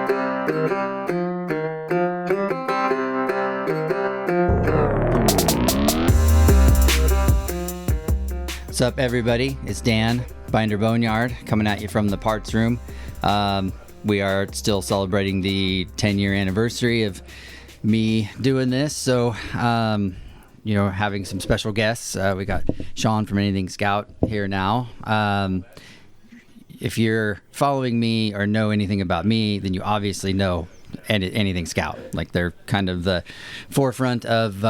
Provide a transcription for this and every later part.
What's up, everybody? It's Dan, Binder Boneyard, coming at you from the parts room. We are still celebrating the 10-year anniversary of me doing this, so having some special guests. We got Sean from Anything Scout here now. If you're following me or know anything about me, then you obviously know Anything Scout. Like, they're kind of the forefront of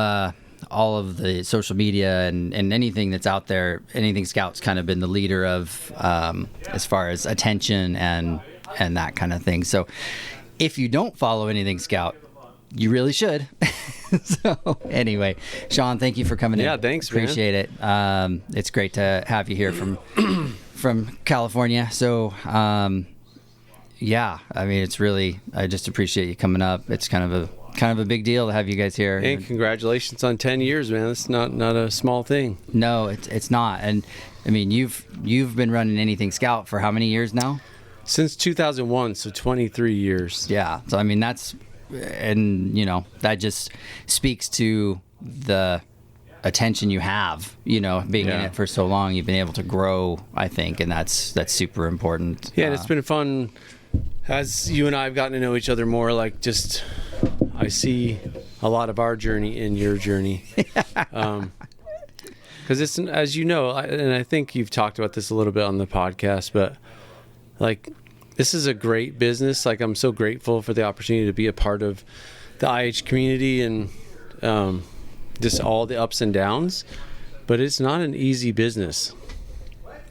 all of the social media and anything that's out there. Anything Scout's kind of been the leader of as far as attention and that kind of thing. So if you don't follow Anything Scout, you really should. So anyway, Sean, thank you for coming in. Yeah, thanks, Appreciate it. It's great to have you here from California. So yeah, I mean, it's really, I just appreciate you coming up. It's kind of a big deal to have you guys here. And congratulations on 10 years, man. That's not a small thing. No, it's not. And I mean, you've been running Anything Scout for how many years now? Since 2001, so 23 years. Yeah. So I mean, that just speaks to the attention you have, being in it for so long. You've been able to grow, I think, and that's super important. Yeah, and it's been fun as you and I have gotten to know each other more. Like, just I see a lot of our journey in your journey. Because it's, as you know, and I think you've talked about this a little bit on the podcast, but like, this is a great business. Like, I'm so grateful for the opportunity to be a part of the IH community and just all the ups and downs. But it's not an easy business.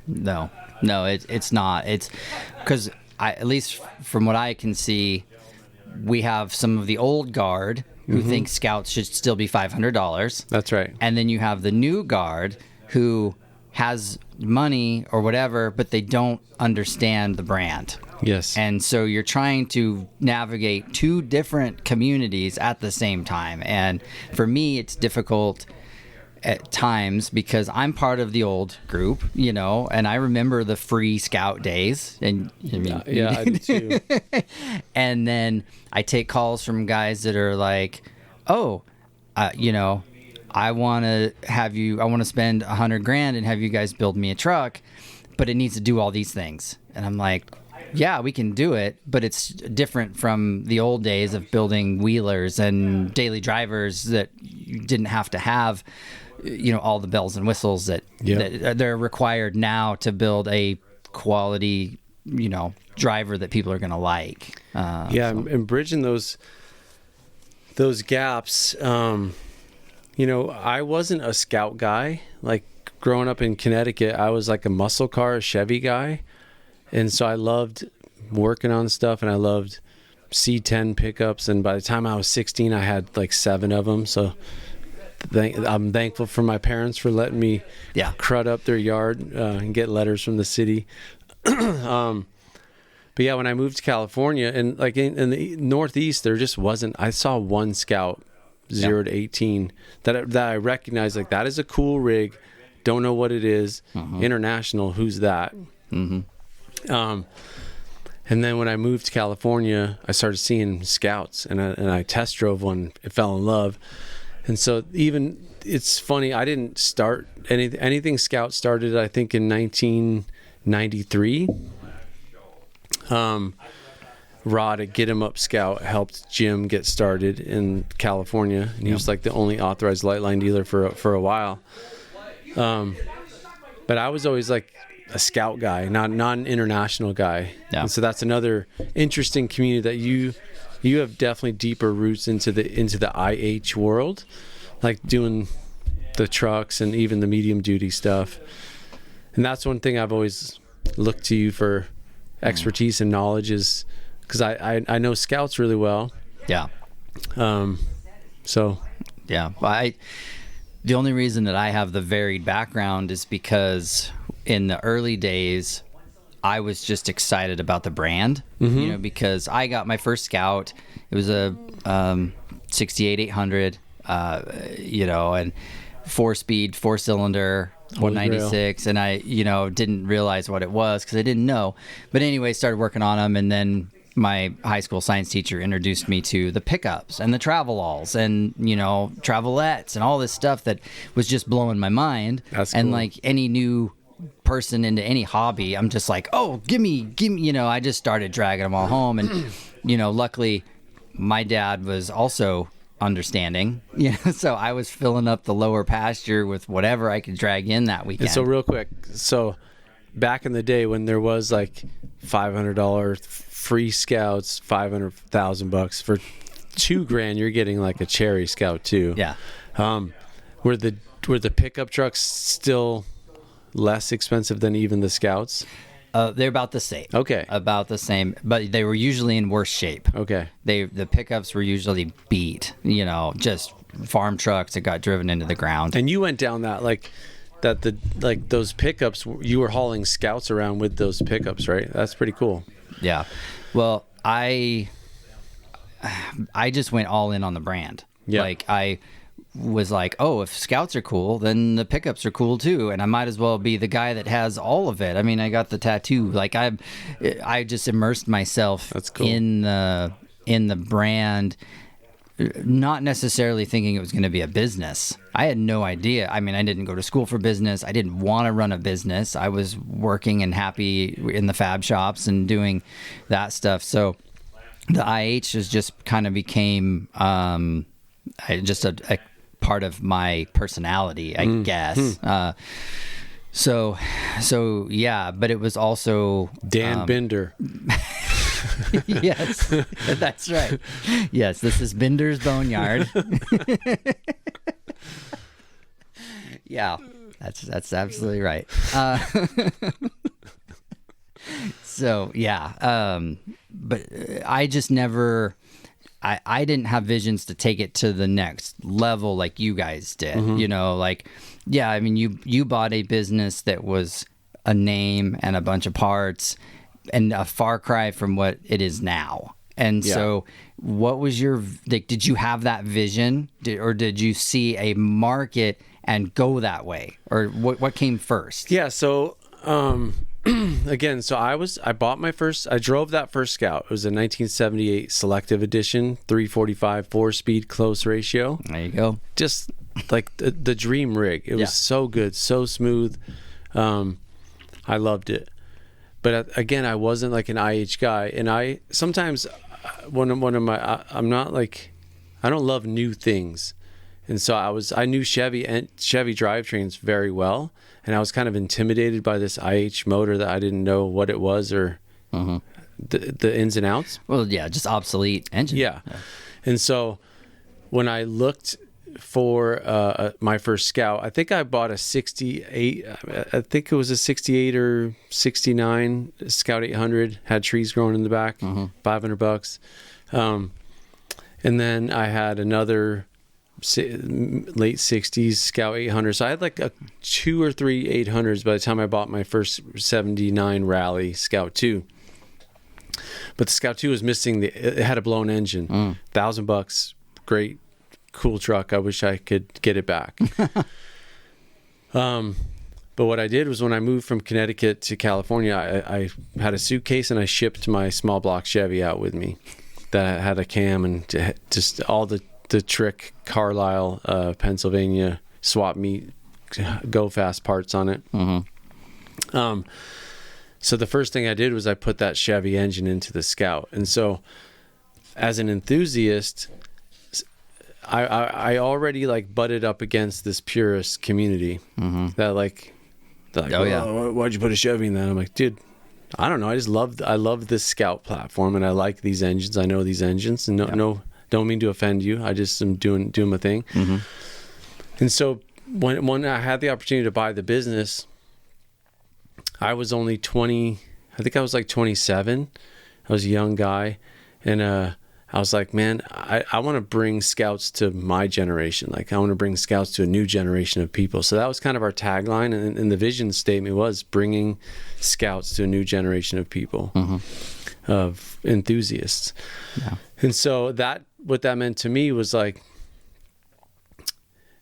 No, it's not. It's because at least from what I can see, we have some of the old guard who think scouts should still be $500. That's right. And then you have the new guard who has money or whatever, but they don't understand the brand. Yes. And so you're trying to navigate two different communities at the same time. And for me, it's difficult at times because I'm part of the old group, and I remember the free scout days. And I mean, yeah, I do too. And then I take calls from guys that are like, I want to spend $100,000 and have you guys build me a truck, but it needs to do all these things. And I'm like, yeah, we can do it, but it's different from the old days of building wheelers and daily drivers that you didn't have to have, all the bells and whistles that they're required now to build a quality, driver that people are going to like. And bridging those gaps. I wasn't a scout guy. Like, growing up in Connecticut, I was like a muscle car, a Chevy guy. And so I loved working on stuff, and I loved C10 pickups. And by the time I was 16, I had like 7 of them. So I'm thankful for my parents for letting me crud up their yard and get letters from the city. But yeah, when I moved to California, and like in the Northeast, there just wasn't, I saw one Scout 0 to 18 that I recognized, like, that is a cool rig. Don't know what it is. International, who's that? And then when I moved to California, I started seeing Scouts, and I test drove one and fell in love. And so it's funny, I didn't start anything Scout started, I think, in 1993. Rod at Get 'em Up Scout helped Jim get started in California, and he was like the only authorized light line dealer for a while. But I was always like a Scout guy, not an international guy. Yeah. And so that's another interesting community that you have definitely deeper roots into the IH world, like doing the trucks and even the medium duty stuff. And that's one thing I've always looked to you for expertise and knowledge, is because I know Scouts really well. Yeah. So. Yeah. The only reason that I have the varied background is because in the early days, I was just excited about the brand, because I got my first Scout. It was a 68 800, and 4-speed, 4-cylinder, 196, and I, didn't realize what it was because I didn't know. But anyway, started working on them, and then my high school science teacher introduced me to the pickups and the travel-alls and, travelettes and all this stuff that was just blowing my mind. That's and cool. like any new person into any hobby, I'm just like, oh, give me, I just started dragging them all home. And, luckily my dad was also understanding, so I was filling up the lower pasture with whatever I could drag in that weekend. And so real quick, back in the day when there was like $500 free scouts, $500,000 for $2,000, you're getting like a cherry scout too. Yeah. Were the pickup trucks still less expensive than even the scouts? They're about the same. Okay. About the same, but they were usually in worse shape. Okay. The pickups were usually beat, just farm trucks that got driven into the ground. And you went down those pickups, you were hauling scouts around with those pickups, right? That's pretty cool. Yeah. Well, I just went all in on the brand. Yeah. Like I was like, oh, if scouts are cool, then the pickups are cool too, and I might as well be the guy that has all of it. I mean, I got the tattoo. Like I just immersed myself That's cool. in the brand, not necessarily thinking it was going to be a business. I had no idea. I mean, I didn't go to school for business. I didn't want to run a business. I was working and happy in the fab shops and doing that stuff. So the IH has just kind of became just a part of my personality, I guess. So yeah, but it was also Dan Binder. Yes, that's right. Yes, this is Binder's Boneyard. Yeah, that's absolutely right. So yeah, but I just never. I didn't have visions to take it to the next level like you guys did. Yeah, I mean, you bought a business that was a name and a bunch of parts and a far cry from what it is now. And so what was did you have that vision or did you see a market and go that way? Or what came first? Yeah, so again, so I drove that first Scout. It was a 1978 selective edition, 345 4-speed close ratio. There you go. Just like the dream rig. It was so good, so smooth. I loved it. But again, I wasn't like an IH guy. And I sometimes, I'm not like, I don't love new things. And so I knew Chevy drivetrains very well. And I was kind of intimidated by this IH motor that I didn't know what it was or the ins and outs. Well, yeah, just obsolete engine. Yeah. And so when I looked for my first Scout, I think I bought a 68. I think it was a 68 or 69 Scout 800. Had trees growing in the back, $500. And then I had another late 60s Scout 800. So I had like 2 or 3 800s by the time I bought my first 79 Rally Scout 2. But the Scout 2 was missing it had a blown engine. $1,000, great, cool truck. I wish I could get it back. But what I did was when I moved from Connecticut to California, I had a suitcase and I shipped my small block Chevy out with me that had a cam and just all the trick Carlisle, Pennsylvania swap meet, go fast parts on it. So the first thing I did was I put that Chevy engine into the Scout. And so as an enthusiast, I already like butted up against this purist community that like, why'd you put a Chevy in that? I'm like, dude, I don't know. I love this Scout platform and I like these engines. I know these engines and no, don't mean to offend you. I just am doing my thing. And so when I had the opportunity to buy the business, I was only 20. I think I was like 27. I was a young guy. And I was like, man, I want to bring Scouts to my generation. Like I want to bring Scouts to a new generation of people. So that was kind of our tagline. And the vision statement was bringing Scouts to a new generation of people, of enthusiasts. Yeah. And so what that meant to me was like,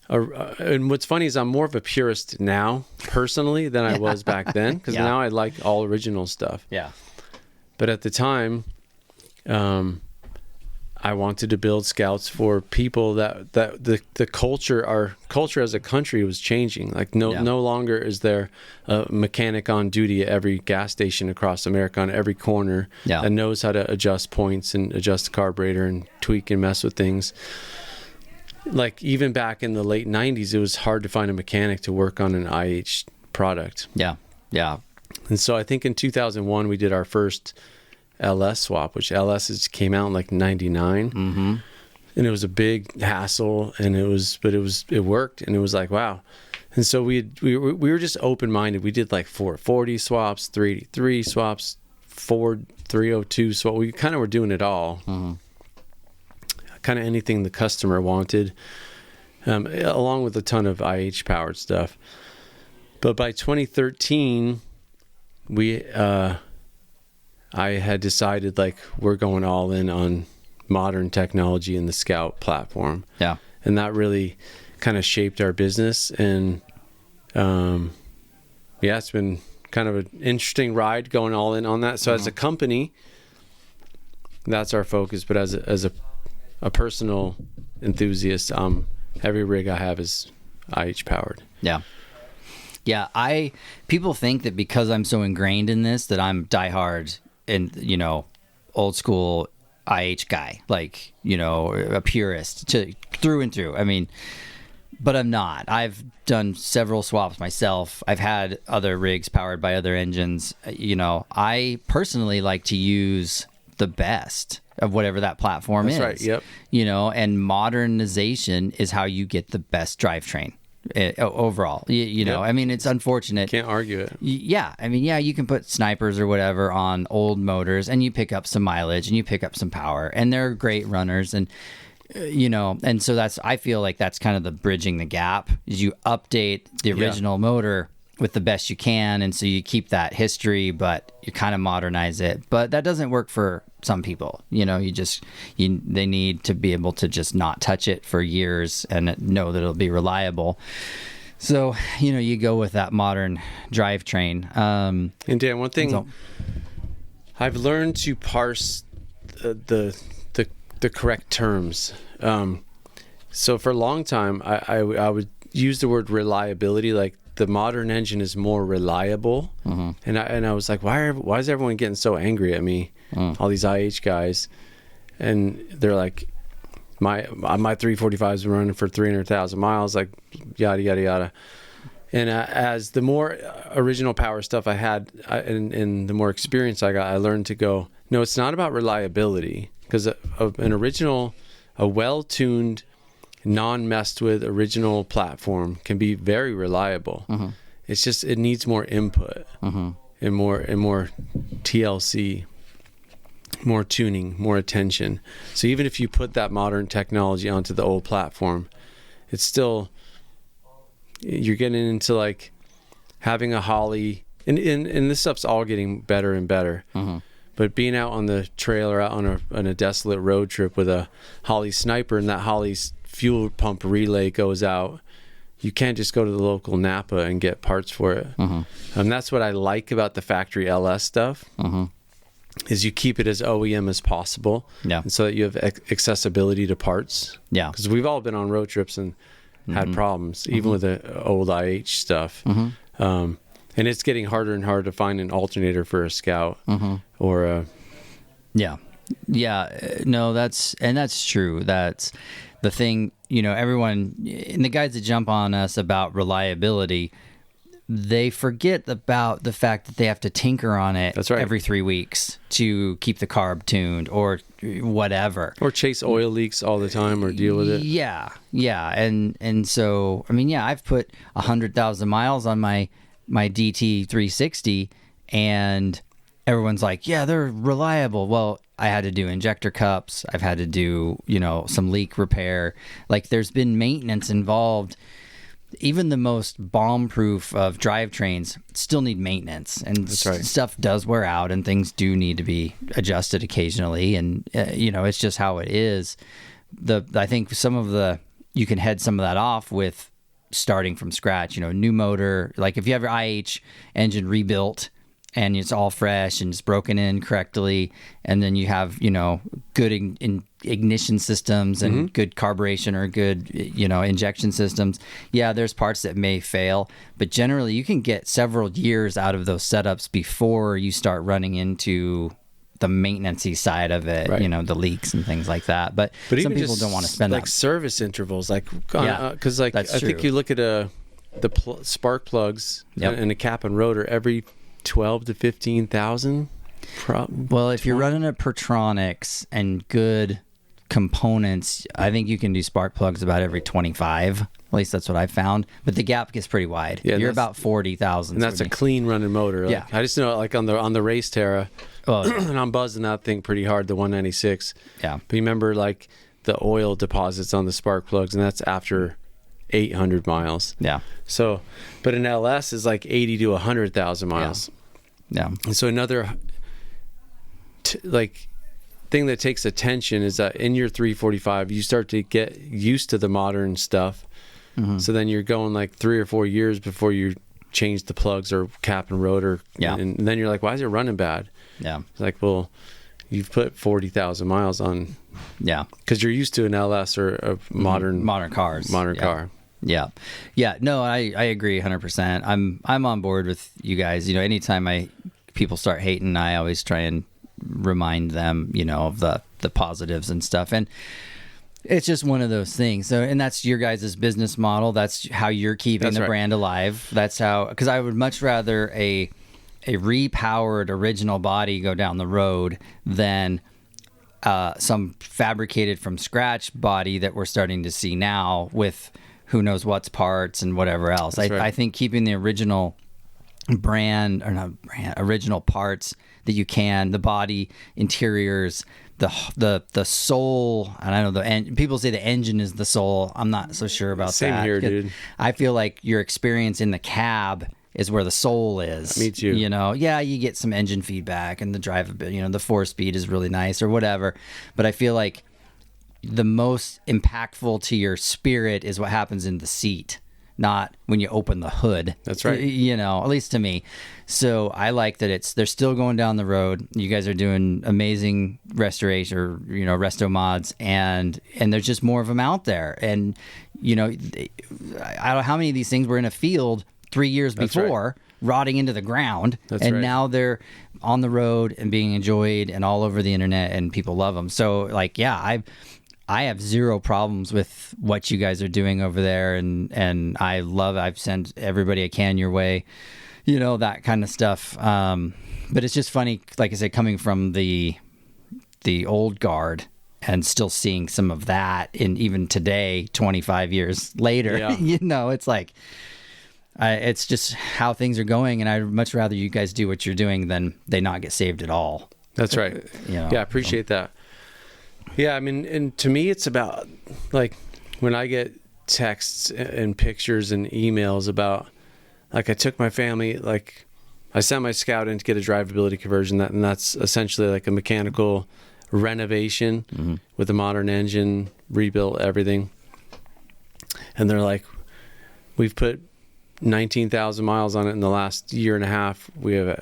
and what's funny is I'm more of a purist now personally than I was back then. Cause now I like all original stuff. Yeah. But at the time I wanted to build scouts for people that the culture, our culture as a country was changing. Like no longer is there a mechanic on duty at every gas station across America on every corner that knows how to adjust points and adjust the carburetor and tweak and mess with things. Like even back in the late 90s, it was hard to find a mechanic to work on an IH product. Yeah. Yeah. And so I think in 2001, we did our first LS swap, which LS came out in like 99. Mm-hmm. And it was a big hassle, and it worked, and it was like, wow. And so we were just open-minded. We did like 440 swaps, 383 swaps, Ford 302 swap. We kind of were doing it all. Mm-hmm. Kind of anything the customer wanted, along with a ton of IH powered stuff. But by 2013, I had decided like we're going all in on modern technology in the Scout platform. Yeah. And that really kind of shaped our business. And it's been kind of an interesting ride going all in on that. So as a company, that's our focus. But as a personal enthusiast, every rig I have is IH powered. Yeah. Yeah. People think that because I'm so ingrained in this that I'm diehard and, old school IH guy, like, a purist through and through. I mean, but I'm not. I've done several swaps myself. I've had other rigs powered by other engines. I personally like to use the best of whatever that platform is. That's right. Yep. And modernization is how you get the best drivetrain. Overall, Yep. I mean, it's unfortunate. Can't argue it. Yeah. I mean, you can put snipers or whatever on old motors and you pick up some mileage and you pick up some power and they're great runners. And, and so I feel like that's kind of the bridging the gap is you update the original motor with the best you can. And so you keep that history, but you kind of modernize it. But that doesn't work for some people. They need to be able to just not touch it for years and know that it'll be reliable. So, you go with that modern drivetrain. And Dan, one thing I've learned to parse the correct terms. So for a long time, I would use the word reliability, like the modern engine is more reliable. Mm-hmm. And I was like, why is everyone getting so angry at me? All these IH guys. And they're like, my 345's been running for 300,000 miles, like yada, yada, yada. And as the more original power stuff I had and the more experience I got, I learned to go, no, it's not about reliability, because a well-tuned, non-messed with original platform can be very reliable. Mm-hmm. It's just, it needs more input and more TLC, more tuning, more attention. So even if you put that modern technology onto the old platform, it's still, you're getting into like having a Holly, and this stuff's all getting better and better. Mm-hmm. But being out on the trail or out on a desolate road trip with a Holly Sniper, and that Holly's fuel pump relay goes out, you can't just go to the local Napa and get parts for it. Mm-hmm. And that's what I like about the factory LS stuff. Mm-hmm. Is you keep it as OEM as possible, and so that you have accessibility to parts. Yeah, because we've all been on road trips and had problems, even with the old IH stuff. And it's getting harder and harder to find an alternator for a Scout or a. No, that's true. That's the thing. Everyone and the guys that jump on us about reliability, they forget about the fact that they have to tinker on it every 3 weeks to keep the carb tuned or whatever. Or chase oil leaks all the time or deal with it. Yeah. And so, I mean, I've put 100,000 miles on my DT 360 and everyone's like, they're reliable. Well, I had to do injector cups. I've had to do, some leak repair. Like there's been maintenance involved. Even the most bomb-proof of drivetrains still need maintenance, and stuff does wear out, and things do need to be adjusted occasionally, and it's just how it is. I think you can head some of that off with starting from scratch. New motor, like if you have your IH engine rebuilt and it's all fresh and it's broken in correctly, and then you have, you know, good ignition systems and good carburation or good, you know, injection systems. Yeah, there's parts that may fail, but generally you can get several years out of those setups before you start running into the maintenance-y side of it, right. You know, the leaks and things like that. But some people don't want to spend like that. service intervals, like, because like I think you look at spark plugs and a cap and rotor every 12 to 15,000. Well, if you're running a Pertronics and good components, I think you can do spark plugs about every 25. At least that's what I found. But the gap gets pretty wide. Yeah, you're about 40,000. And that's a clean running motor. Like, yeah. I just know, like on the race Terra, and I'm buzzing that thing pretty hard, the 196. Yeah. But you remember like the oil deposits on the spark plugs, and that's after 800 miles. Yeah. So, but an LS is like 80 to 100,000 miles. Yeah. And so another like thing that takes attention is that in your 345 you start to get used to the modern stuff. So then you're going like 3 or 4 years before you change the plugs or cap and rotor. And then you're like, why is it running bad? Yeah. It's like, well, you've put 40,000 miles on. Yeah. Because you're used to an LS or a modern cars. Modern car. Yeah. Yeah. No, I agree 100%. I'm on board with you guys. You know, anytime people start hating, I always try and remind them, you know, of the positives and stuff. And it's just one of those things. So, and that's your guys' business model. That's how you're keeping the brand alive. That's how, because I would much rather a repowered original body go down the road than some fabricated from scratch body that we're starting to see now with who knows what's parts and whatever else. I think keeping the original original parts that you can, the body, interiors, the soul, and I know people say the engine is the soul. I'm not so sure about that. Same here, dude. I feel like your experience in the cab is where the soul is. Me too. You know, yeah, you get some engine feedback and the drivability, you know, the 4-speed is really nice or whatever. But I feel like the most impactful to your spirit is what happens in the seat, not when you open the hood. That's right. You know, at least to me. So I like that they're still going down the road. You guys are doing amazing restoration or, you know, resto mods, and there's just more of them out there. And, you know, I don't know how many of these things were in a field 3 years before, rotting into the ground. And now they're on the road and being enjoyed and all over the internet, and people love them. So like, yeah, I have zero problems with what you guys are doing over there, and I've sent everybody I can your way, you know, that kind of stuff. But it's just funny, like I said, coming from the old guard and still seeing some of that in even today, 25 years later. Yeah. You know, it's like it's just how things are going, and I'd much rather you guys do what you're doing than they not get saved at all. That's right. You know, yeah, I appreciate that. Yeah, I mean, and to me, it's about, like, when I get texts and pictures and emails about, like, I took my family, like, I sent my Scout in to get a drivability conversion, and that's essentially like a mechanical renovation with a modern engine, rebuilt everything. And they're like, we've put 19,000 miles on it in the last year and a half. We've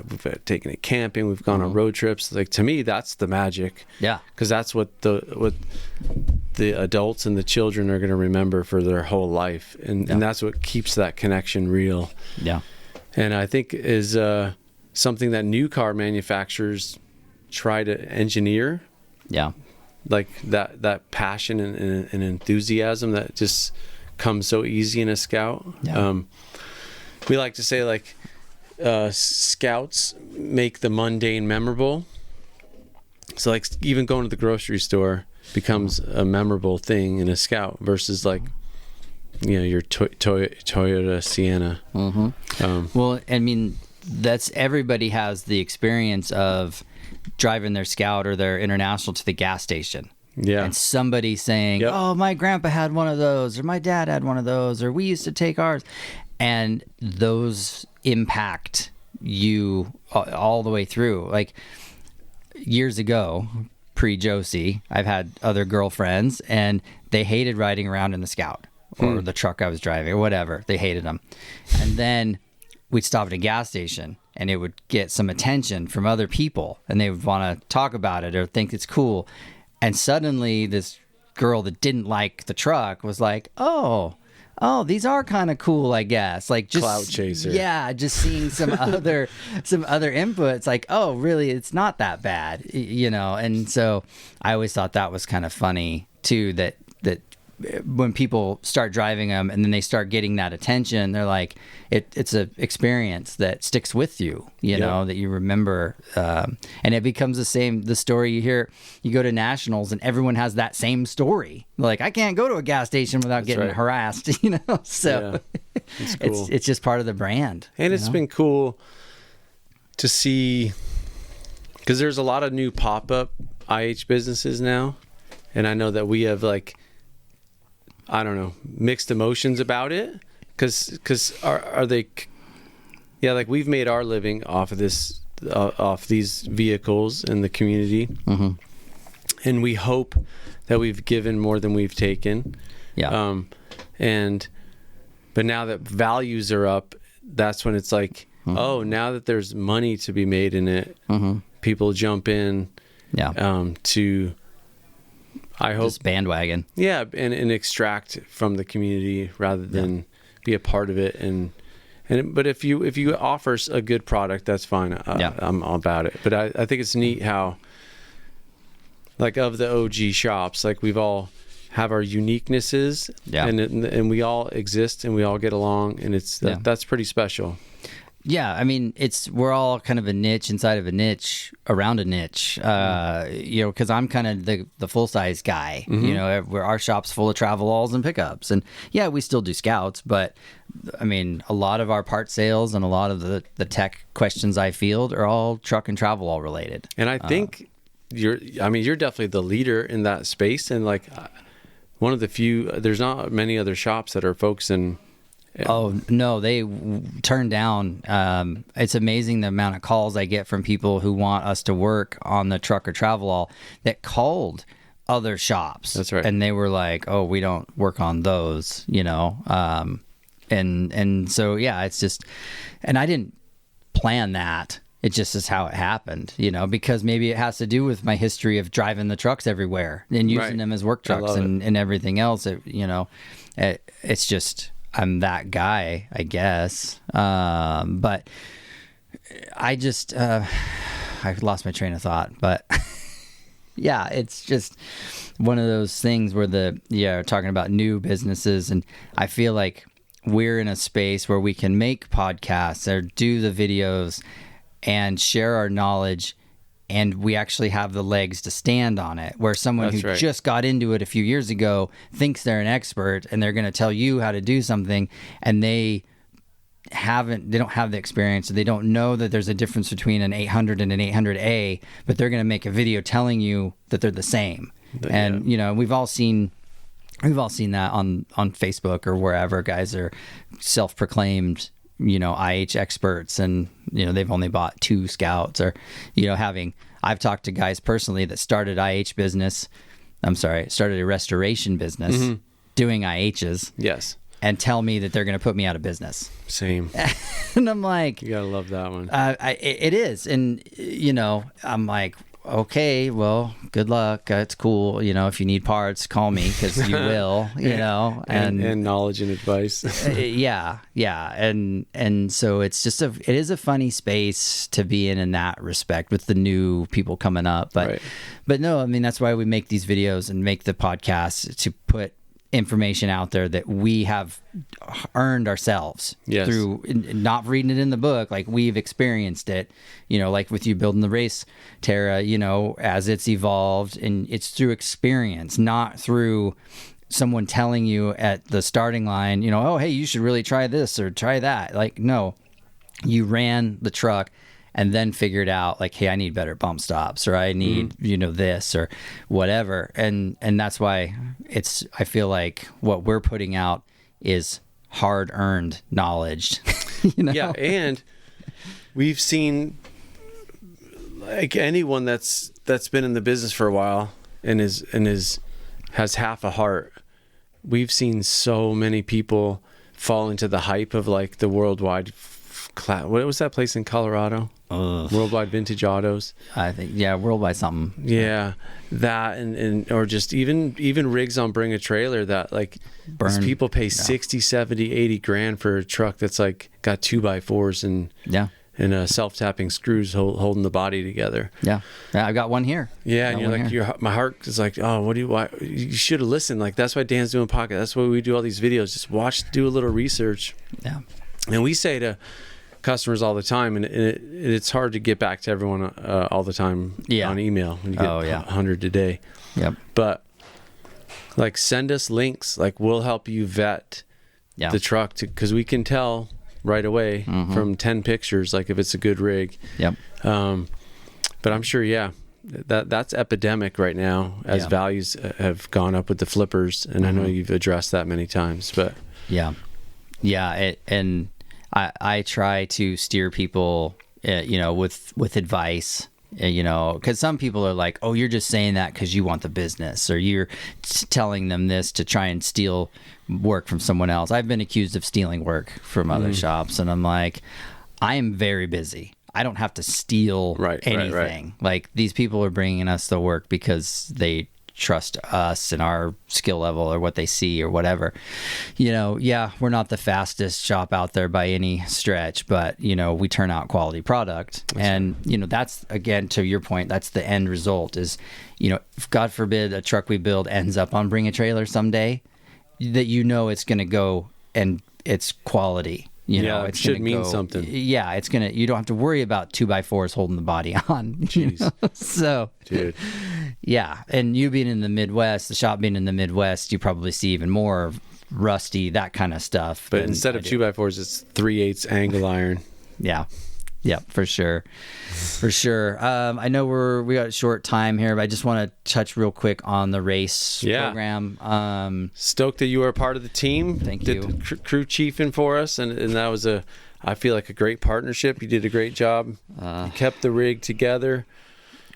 taken it camping. We've gone on road trips. Like, to me, that's the magic. Yeah. Because that's what the adults and the children are going to remember for their whole life. And that's what keeps that connection real. Yeah. And I think is something that new car manufacturers try to engineer. Yeah. Like that passion and enthusiasm that just comes so easy in a Scout. Yeah. We like to say, like, Scouts make the mundane memorable. So, like, even going to the grocery store becomes a memorable thing in a Scout versus, like, you know, your Toyota Sienna. Well, I mean, everybody has the experience of driving their Scout or their International to the gas station. Yeah. And somebody saying, oh, my grandpa had one of those, or my dad had one of those, or we used to take ours. And those impact you all the way through. Like, years ago, pre-Josie, I've had other girlfriends, and they hated riding around in the Scout or the truck I was driving or whatever. They hated them. And then we'd stop at a gas station, and it would get some attention from other people, and they would want to talk about it or think it's cool. And suddenly this girl that didn't like the truck was like, oh, these are kind of cool, I guess. Like, just clout chaser. Yeah, just seeing some other inputs. Like, oh, really, it's not that bad, you know. And so I always thought that was kind of funny too. That when people start driving them and then they start getting that attention, they're like, it's a experience that sticks with you, you know, that you remember. And it becomes the story you hear. You go to nationals and everyone has that same story. Like, I can't go to a gas station without getting harassed, you know? So it's cool. it's just part of the brand. And it's been cool to see, because there's a lot of new pop-up IH businesses now. And I know that we have, like, I don't know, mixed emotions about it, because are they, like, we've made our living off of this, off these vehicles in the community, and we hope that we've given more than we've taken. But now that values are up, that's when it's like, oh, now that there's money to be made in it, people jump in, to, I hope, just bandwagon. Yeah, and extract from the community rather than be a part of it. But if you offer a good product, that's fine. I'm all about it. But I think it's neat how, like, of the OG shops, like, we've all have our uniquenesses, and we all exist and we all get along, and that's pretty special. Yeah, I mean, we're all kind of a niche inside of a niche around a niche, you know, because I'm kind of the full size guy, you know, where our shop's full of travel alls and pickups, and we still do Scouts, but I mean, a lot of our part sales and a lot of the tech questions I field are all truck and travel all related. And I think you're definitely the leader in that space, and like one of the few. There's not many other shops that are focusing. Oh, no, they turn down. It's amazing the amount of calls I get from people who want us to work on the truck or travel all that called other shops. That's right. And they were like, oh, we don't work on those, you know? And so, it's just, and I didn't plan that. It just is how it happened, you know, because maybe it has to do with my history of driving the trucks everywhere and using them as work trucks and everything else. It's just, I'm that guy, I guess. But I just, I lost my train of thought, but it's just one of those things where we're talking about new businesses, and I feel like we're in a space where we can make podcasts or do the videos and share our knowledge, and we actually have the legs to stand on it, where someone who just got into it a few years ago thinks they're an expert and they're going to tell you how to do something, and they don't have the experience, so they don't know that there's a difference between an 800 and an 800A, but they're going to make a video telling you that they're the same. And you know, we've all seen that on Facebook or wherever. Guys are self-proclaimed, you know, IH experts, and you know, they've only bought 2 Scouts, or you know, I've talked to guys personally that started started a restoration business doing IHs. Yes. And tell me that they're going to put me out of business. Same. And I'm like, you gotta love that one. It is. And you know, I'm like, okay, well, good luck. It's cool. You know, if you need parts, call me, because you will, you know, and knowledge and advice. Yeah. And so it's just it is a funny space to be in that respect with the new people coming up. But no, I mean, that's why we make these videos and make the podcasts, to put information out there that we have earned ourselves through not reading it in the book. Like, we've experienced it, you know, like with you building the race, Tara, you know, as it's evolved, and it's through experience, not through someone telling you at the starting line, you know, oh, hey, you should really try this or try that. Like, no, you ran the truck and then figured out, like, hey, I need better bump stops, or I need, you know, this or whatever. And that's why I feel like what we're putting out is hard-earned knowledge, you know? Yeah, and we've seen, like, anyone that's been in the business for a while and has half a heart. We've seen so many people fall into the hype of, like, the worldwide what was that place in Colorado? Worldwide Vintage Autos. I think, yeah, Worldwide something. Yeah, that and or just even rigs on Bring a Trailer that like these people pay 60, 70, 80 grand for a truck that's like got 2x4s and self-tapping screws holding the body together. Yeah, I've got one here. Yeah, and you're like, my heart is like, oh, why? You should have listened. Like, that's why Dan's doing podcast. That's why we do all these videos. Just watch, do a little research. Yeah. And we say to customers all the time, and it's hard to get back to everyone all the time on email when you get 100 a day. Yep. But like, send us links. Like, we'll help you vet the truck because we can tell right away from 10 pictures, like if it's a good rig. Yep. But I'm sure, that's epidemic right now as values have gone up with the flippers, and I know you've addressed that many times. But and I try to steer people, with advice. Because some people are like, oh, you're just saying that because you want the business, or you're telling them this to try and steal work from someone else. I've been accused of stealing work from other shops, and I'm like, I am very busy. I don't have to steal anything. Right. Like, these people are bringing us the work because they trust us and our skill level or what they see or whatever. We're not the fastest shop out there by any stretch, but we turn out quality product. That's, again, to your point, that's the end result is, if God forbid a truck we build ends up on Bring a Trailer someday, that it's going to go and it's quality. It should mean something. Yeah, it's gonna. You don't have to worry about 2x4s holding the body on. Jeez. So, dude. Yeah, and you being in the Midwest, the shop being in the Midwest, you probably see even more rusty, that kind of stuff. But instead of 2x4s, it's 3/8 angle iron. Yeah. Yeah, for sure. I know we got a short time here, but I just want to touch real quick on the race program. Stoked that you were a part of the team. Thank you. Did the crew chiefing for us, and that was I feel like a great partnership. You did a great job. You kept the rig together.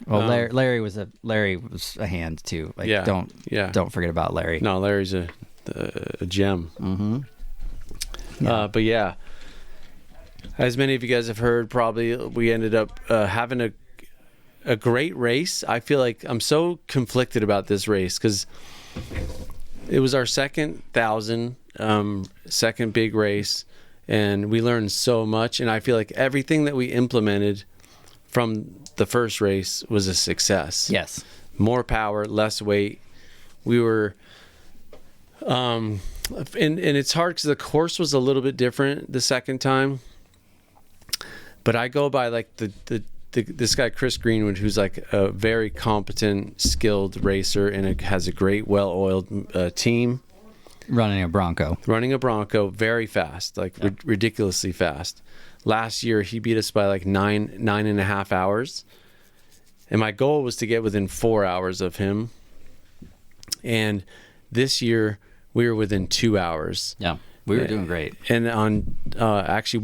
Well, Larry was a hand too. Like, don't forget about Larry. No, Larry's a gem. But yeah. As many of you guys have heard, probably we ended up having a great race. I feel like I'm so conflicted about this race because it was our second 1,000, second big race, and we learned so much. And I feel like everything that we implemented from the first race was a success. Yes. More power, less weight. We were... and it's hard because the course was a little bit different the second time. But I go by like this guy Chris Greenwood, who's like a very competent, skilled racer, and has a great, well-oiled team. Running a Bronco, very fast, like ridiculously fast. Last year he beat us by like 9.5 hours, and my goal was to get within 4 hours of him. And this year we were within 2 hours. Yeah. We were doing great. And on actually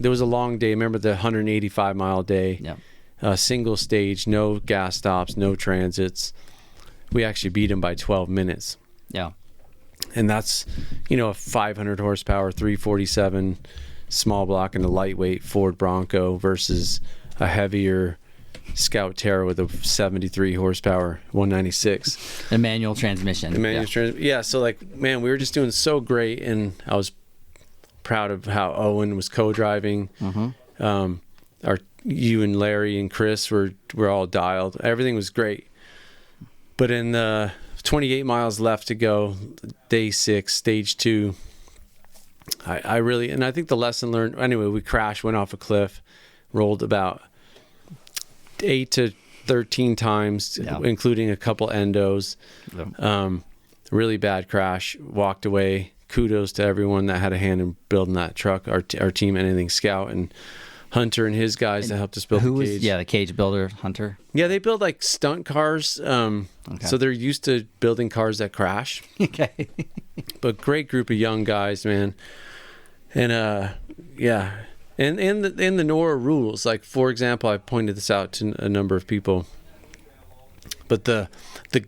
there was a long day. Remember the 185-mile day? Yeah. Single stage, no gas stops, no transits. We actually beat him by 12 minutes. Yeah. And that's, a 500 horsepower, 347 small block and a lightweight Ford Bronco versus a heavier Scout Terra with a 73 horsepower 196. A manual transmission. So like, man, we were just doing so great, and I was proud of how Owen was co-driving. You and Larry and Chris were all dialed. Everything was great. But in the 28 miles left to go, day 6, stage 2, I really, and I think the lesson learned, anyway, we crashed, went off a cliff, rolled about 8 to 13 times, including a couple endos. Really bad crash, walked away. Kudos to everyone that had a hand in building that truck, our team, Anything Scout, and Hunter and his guys that helped us build the cage. The cage builder, Hunter. Yeah, they build like stunt cars, so they're used to building cars that crash. Okay. But great group of young guys, man. And And in the NORA rules, like, for example, I pointed this out to a number of people, but the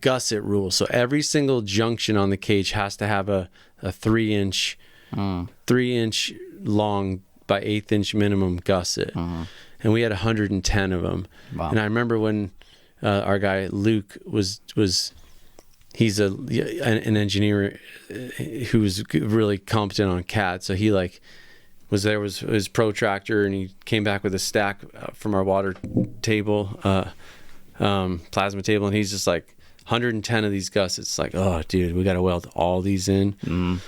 gusset rule. So every single junction on the cage has to have a 3-inch long by 1/8 inch minimum gusset. And we had 110 of them. Wow. And I remember when our guy Luke he's an engineer who was really competent on CAD. So he like was his protractor, and he came back with a stack from our water table, plasma table, and he's just like 110 of these gussets. Like, oh dude, we got to weld all these in.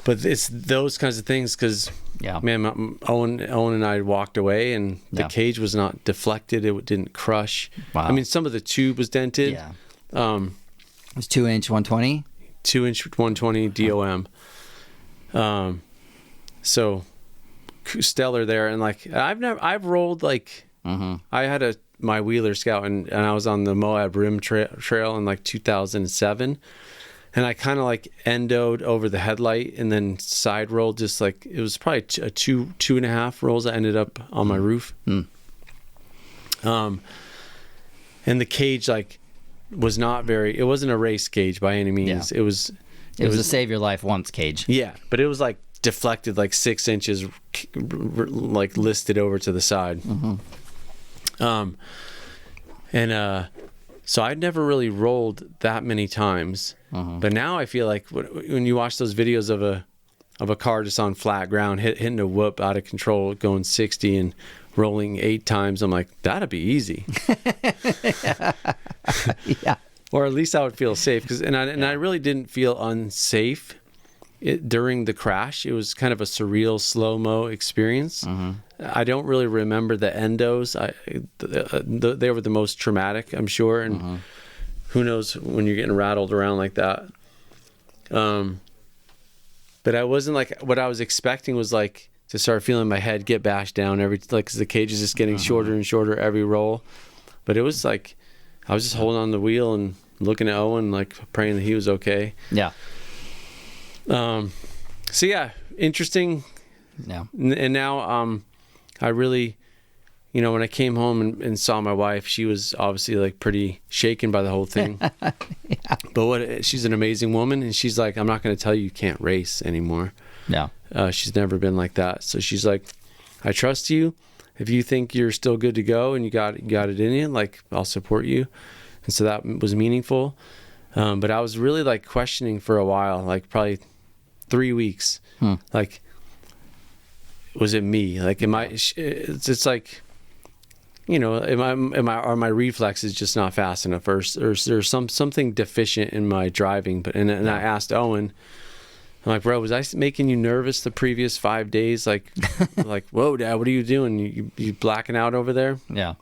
But it's those kinds of things, because man, Owen and I walked away, and the cage was not deflected. It didn't crush. Wow. I mean, some of the tube was dented. Yeah. It was 2-inch 120. 2-inch 120 DOM. So stellar there. And like I've rolled like I had my Wheeler Scout, and I was on the Moab Rim Trail in like 2007. And I kind of like endoed over the headlight and then side rolled, just like, it was probably a 2.5 rolls that ended up on my roof. And the cage like was not it wasn't a race cage by any means. Yeah. It was a save your life once cage. Yeah, but it was like deflected like 6 inches, like listed over to the side. So I'd never really rolled that many times. But now I feel like when you watch those videos of a car just on flat ground hitting a whoop out of control, going 60 and rolling 8 times, I'm like, that'd be easy. Yeah. Or at least I would feel safe, and I really didn't feel unsafe during the crash. It was kind of a surreal slow-mo experience. I don't really remember the endos. They were the most traumatic, I'm sure, and who knows when you're getting rattled around like that. But I wasn't like, what I was expecting was like to start feeling my head get bashed down cause the cage is just getting shorter and shorter every roll. But it was like I was just holding on the wheel and looking at Owen, like praying that he was okay. Yeah. So yeah, interesting. Yeah. And now I really, when I came home and saw my wife, she was obviously like pretty shaken by the whole thing. Yeah. But she's an amazing woman, and she's like, I'm not going to tell you can't race anymore. Yeah. She's never been like that. So she's like, I trust you. If you think you're still good to go and you got it in you, like, I'll support you. And so that was meaningful. But I was really like questioning for a while, like probably 3 weeks. Like, was it me? Like, it's like, are my reflexes just not fast enough, or there's something deficient in my driving? And I asked Owen, I'm like, bro, was I making you nervous the previous 5 days? Like, whoa, Dad, what are you doing? You blacking out over there? Yeah.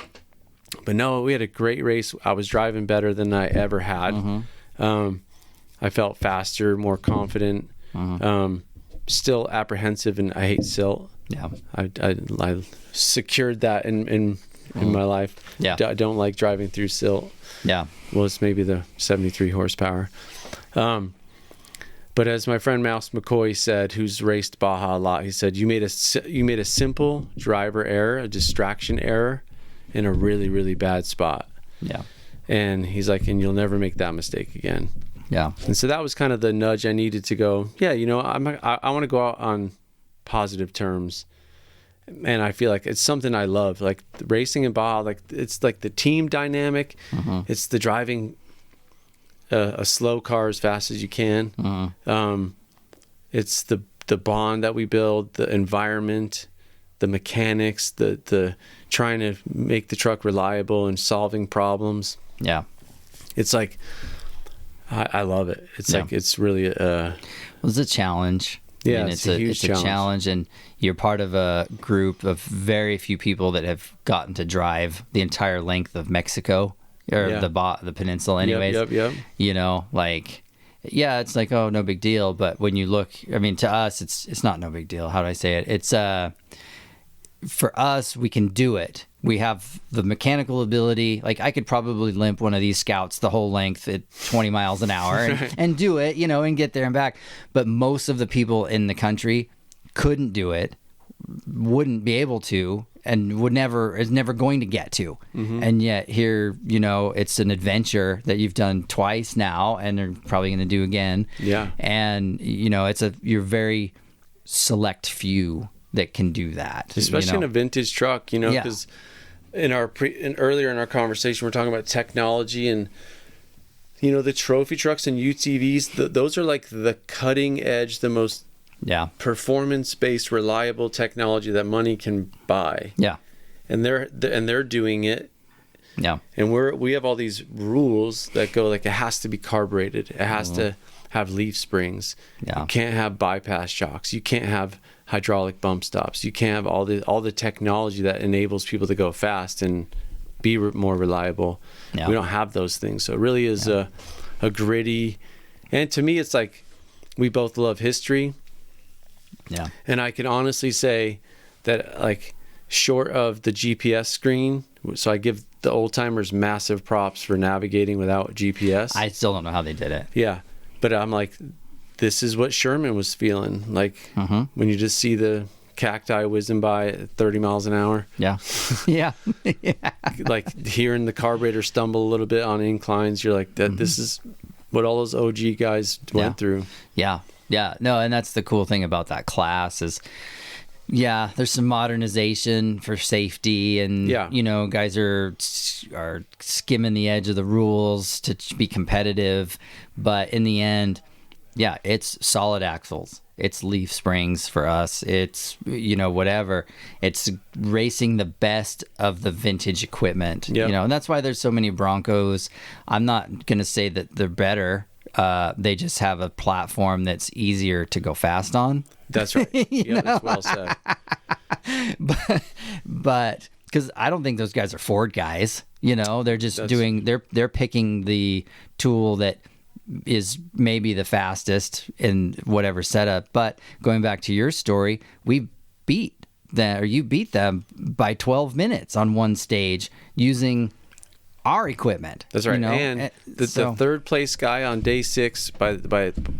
But no, we had a great race. I was driving better than I ever had. I felt faster, more confident. Still apprehensive, and I hate silt. Yeah. I secured that in my life. Yeah. I don't like driving through silt. Yeah. Well, it's maybe the 73 horsepower. But as my friend Mouse McCoy said, who's raced Baja a lot, he said, you made a simple driver error, a distraction error, in a really, really bad spot. Yeah. And he's like, and you'll never make that mistake again. Yeah. And so that was kind of the nudge I needed to go, yeah, I want to go out on positive terms. And I feel like it's something I love, like racing in Baja. Like, it's like the team dynamic. It's the driving a slow car as fast as you can. It's the bond that we build, the environment, the mechanics, the trying to make the truck reliable and solving problems. Yeah. It's like, I love it. It's like, it's really it's a challenge. Yeah, I mean, it's a huge challenge, and you're part of a group of very few people that have gotten to drive the entire length of Mexico, or the peninsula anyways. Yep. It's like, oh, no big deal. But when you look, I mean, to us, it's not no big deal. How do I say it? It's for us, we can do it. We have the mechanical ability. Like, I could probably limp one of these Scouts the whole length at 20 miles an hour and do it, and get there and back. But most of the people in the country couldn't do it, wouldn't be able to, and is never going to get to. And yet here, it's an adventure that you've done twice now, and they're probably going to do again. Yeah. And, you're very select few that can do that, especially in a vintage truck, because earlier in our conversation, we're talking about technology and, the trophy trucks and UTVs, those are like the cutting edge, the most performance-based, reliable technology that money can buy. Yeah. And they're doing it. Yeah. And we have all these rules that go like, it has to be carbureted. It has to have leaf springs. Yeah. You can't have bypass shocks. You can't have hydraulic bump stops. You can't have all the technology that enables people to go fast and be more reliable. Yeah. We don't have those things. So it really is a gritty, and to me, it's like we both love history. Yeah. And I can honestly say that, like, short of the GPS screen, so I give the old timers massive props for navigating without GPS. I still don't know how they did it. Yeah. But I'm like, this is what Sherman was feeling like when you just see the cacti whizzing by at 30 miles an hour. Yeah. Yeah. Like hearing the carburetor stumble a little bit on inclines, you're like, this is what all those OG guys went through. Yeah. Yeah. No, and that's the cool thing about that class is, there's some modernization for safety, and guys are skimming the edge of the rules to be competitive, but in the end, it's solid axles. It's leaf springs for us. It's, whatever. It's racing the best of the vintage equipment, and that's why there's so many Broncos. I'm not going to say that they're better. They just have a platform that's easier to go fast on. That's right. Yeah, that's well said. But because I don't think those guys are Ford guys, they're just they're picking the tool that is maybe the fastest in whatever setup. But going back to your story, you beat them by 12 minutes on one stage using our equipment. That's right. And the third place guy on day 6,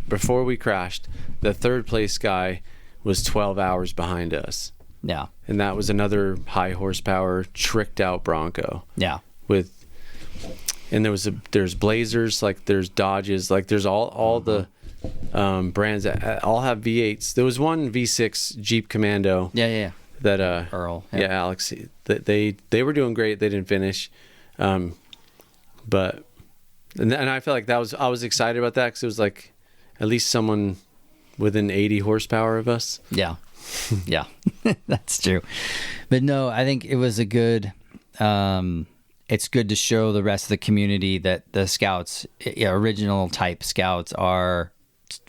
before we crashed, the third place guy was 12 hours behind us. Yeah. And that was another high horsepower tricked out Bronco. Yeah. And there's Blazers, like there's Dodges, like there's all the brands that all have V8s. There was one V6 Jeep Commando. Yeah. That Earl. Yeah, Alex. They were doing great. They didn't finish. But I feel like I was excited about that because it was like at least someone within 80 horsepower of us. Yeah. Yeah, that's true. But no, I think it was a good, it's good to show the rest of the community that the Scouts, original type Scouts, are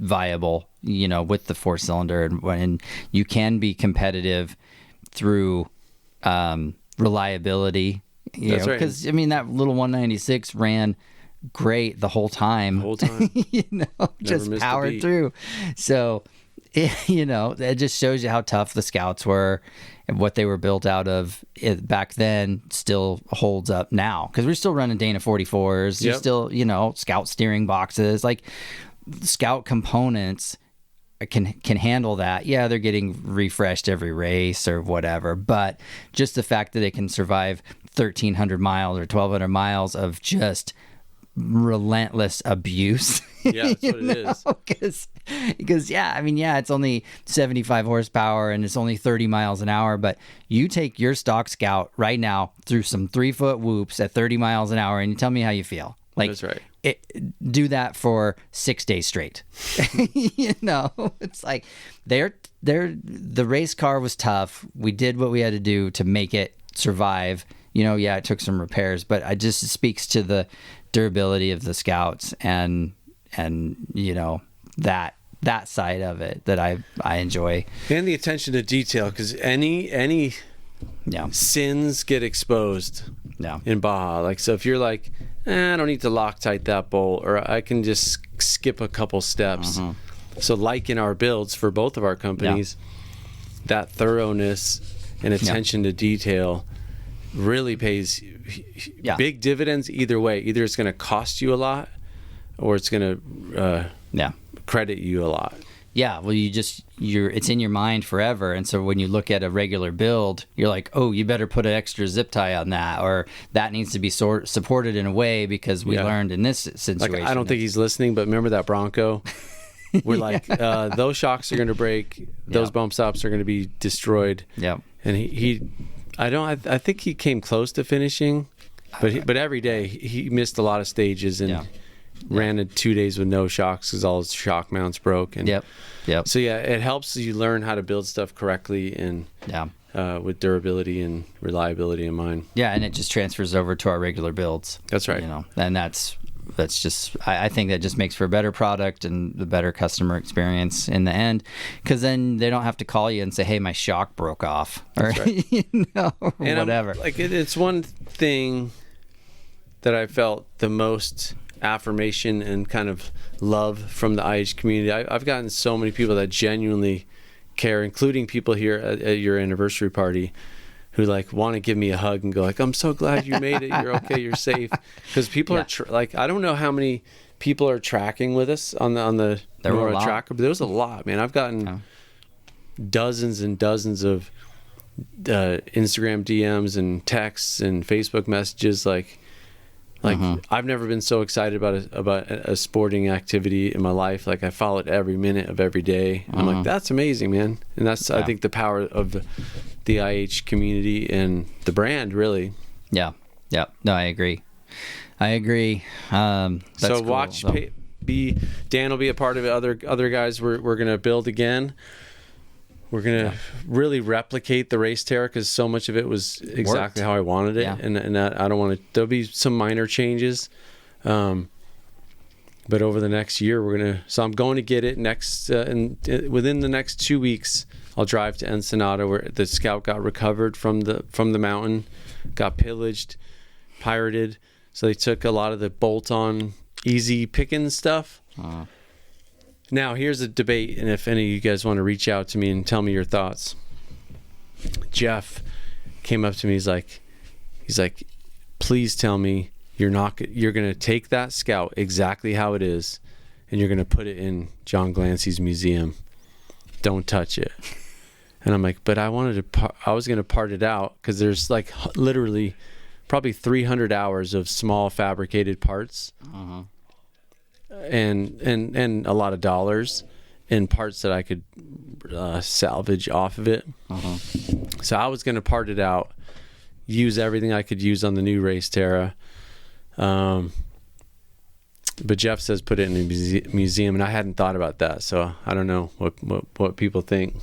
viable, with the 4-cylinder, and you can be competitive through reliability. That's right. Because, that little 196 ran great the whole time. Just powered through. So, it just shows you how tough the Scouts were, and what they were built out of back then still holds up now. Because we're still running Dana 44s. You're still, Scout steering boxes. Like, Scout components can handle that. Yeah, they're getting refreshed every race or whatever. But just the fact that they can survive 1,300 miles or 1,200 miles of just relentless abuse. Yeah, that's what it is. Because it's only 75 horsepower and it's only 30 miles an hour, but you take your stock Scout right now through some 3-foot whoops at 30 miles an hour and you tell me how you feel. Like, that's right. Do that for 6 days straight. It's like the race car was tough. We did what we had to do to make it survive. It took some repairs, but it speaks to the durability of the Scouts and that side of it that I enjoy, and the attention to detail, because any sins get exposed in Baja. Like, so if you're like, I don't need to Loctite that bolt, or I can just skip a couple steps. So like in our builds for both of our companies, that thoroughness and attention to detail really pays big dividends either way. Either it's going to cost you a lot, or it's going to credit you a lot. Yeah, well, it's in your mind forever, and so when you look at a regular build, you're like, oh, you better put an extra zip tie on that, or that needs to be supported in a way because we learned in this situation. Like, I don't think he's listening, but remember that Bronco? we're like, those shocks are going to break. Those bump stops are going to be destroyed. Yep. And I think he came close to finishing, but every day he missed a lot of stages and ran it 2 days with no shocks because all his shock mounts broke. And Yep. so yeah, it helps you learn how to build stuff correctly and with durability and reliability in mind. Yeah, and it just transfers over to our regular builds. That's right. And that's just, I think that just makes for a better product and the better customer experience in the end, because then they don't have to call you and say, hey, my shock broke off, or or whatever. It's one thing that I felt the most affirmation and kind of love from the IH community. I've gotten so many people that genuinely care, including people here at your anniversary party, who like want to give me a hug and go like, I'm so glad you made it. You're okay. You're safe. Because people are I don't know how many people are tracking with us on the Nora tracker, but there was a lot, man. I've gotten dozens and dozens of Instagram DMs and texts and Facebook messages. Like I've never been so excited about a sporting activity in my life. Like I follow it every minute of every day. I'm like, that's amazing, man. And that's I think the power of the IH community and the brand, really. Yeah. No, I agree. That's so cool. watch. Dan will be a part of it. Other guys, we're gonna build again. We're gonna really replicate the race terror because so much of it was exactly how I wanted it, and I don't want to. There'll be some minor changes, but over the next year we're gonna. So I'm going to get it next, and within the next 2 weeks, I'll drive to Ensenada where the Scout got recovered from the mountain, got pillaged, pirated. So they took a lot of the bolt-on, easy picking stuff. Now, here's a debate, and if any of you guys want to reach out to me and tell me your thoughts. Jeff came up to me. He's like, please tell me you're going to take that Scout exactly how it is, and you're going to put it in John Glancy's museum. Don't touch it. And I'm like, but I was going to part it out because there's like literally probably 300 hours of small fabricated parts. And a lot of dollars in parts that I could salvage off of it. So I was going to part it out, use everything I could use on the new Race Terra. But Jeff says put it in a museum, and I hadn't thought about that. So I don't know what people think.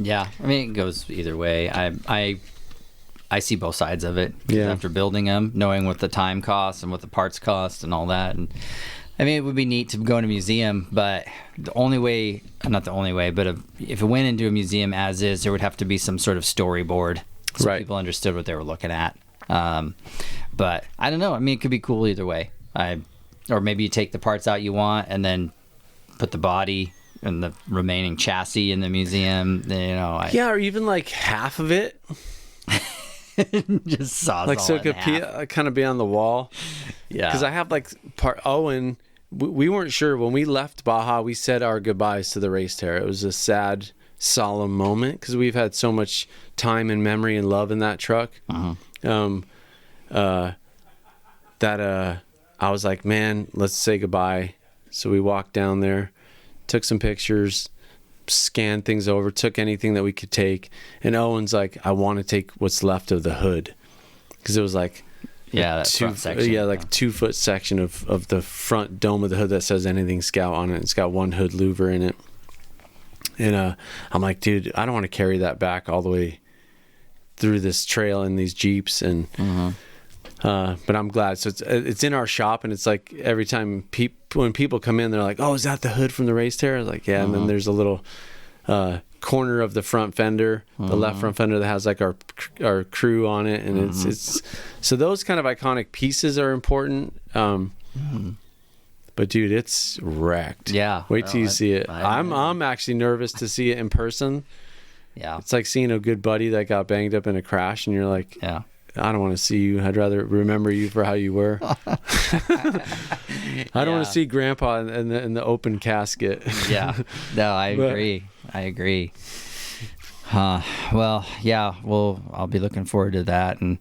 Yeah, I mean, it goes either way. I see both sides of it. Yeah. After building them, knowing what the time costs and what the parts cost and all that, and I mean, it would be neat to go in a museum, but the only way, not the only way, but if it went into a museum as is, there would have to be some sort of storyboard so people understood what they were looking at. But I don't know. I mean, it could be cool either way. Or maybe you take the parts out you want and then put the body and the remaining chassis in the museum. Or even like half of it. Just saws like all so it could kind of be on the wall. Yeah. Because I have like Owen. We weren't sure when we left Baja. We said our goodbyes to the Race Terror. It was a sad, solemn moment because we've had so much time and memory and love in that truck. That I was like, man, let's say goodbye. So we walked down there, took some pictures, scanned things over, took anything that we could take. And Owen's like, I want to take what's left of the hood because it was like. That front section. 2-foot section of the front dome of the hood that says anything Scout on it. It's got one hood louver in it. And I'm like, dude, I don't want to carry that back all the way through this trail in these Jeeps. And but I'm glad. So it's in our shop, and it's like every time when people come in, they're like, oh, is that the hood from the Race Terror? Like, yeah. And then there's a little corner of the front fender, the left front fender that has like our crew on it, and it's so those kind of iconic pieces are important. But dude, it's wrecked. Yeah. Wait till you see it. I'm actually nervous to see it in person. Yeah. It's like seeing a good buddy that got banged up in a crash, and you're like, yeah, I don't want to see you. I'd rather remember you for how you were. I don't want to see Grandpa in the open casket. Yeah. No, I agree. Well, yeah. Well, I'll be looking forward to that and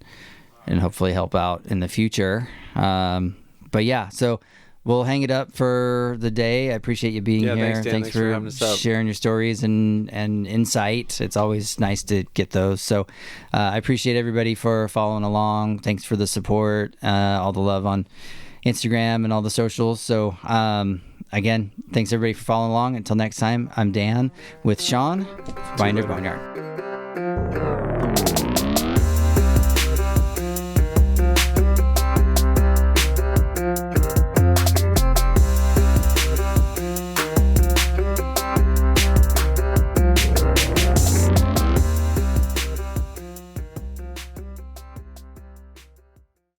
hopefully help out in the future. But yeah, so we'll hang it up for the day. I appreciate you being here. Thanks, Dan. Thanks for having us up. sharing your stories and insight. It's always nice to get those. So I appreciate everybody for following along. Thanks for the support, all the love on Instagram and all the socials. So again, thanks everybody for following along. Until next time, I'm Dan with Sean, Binder Boneyard.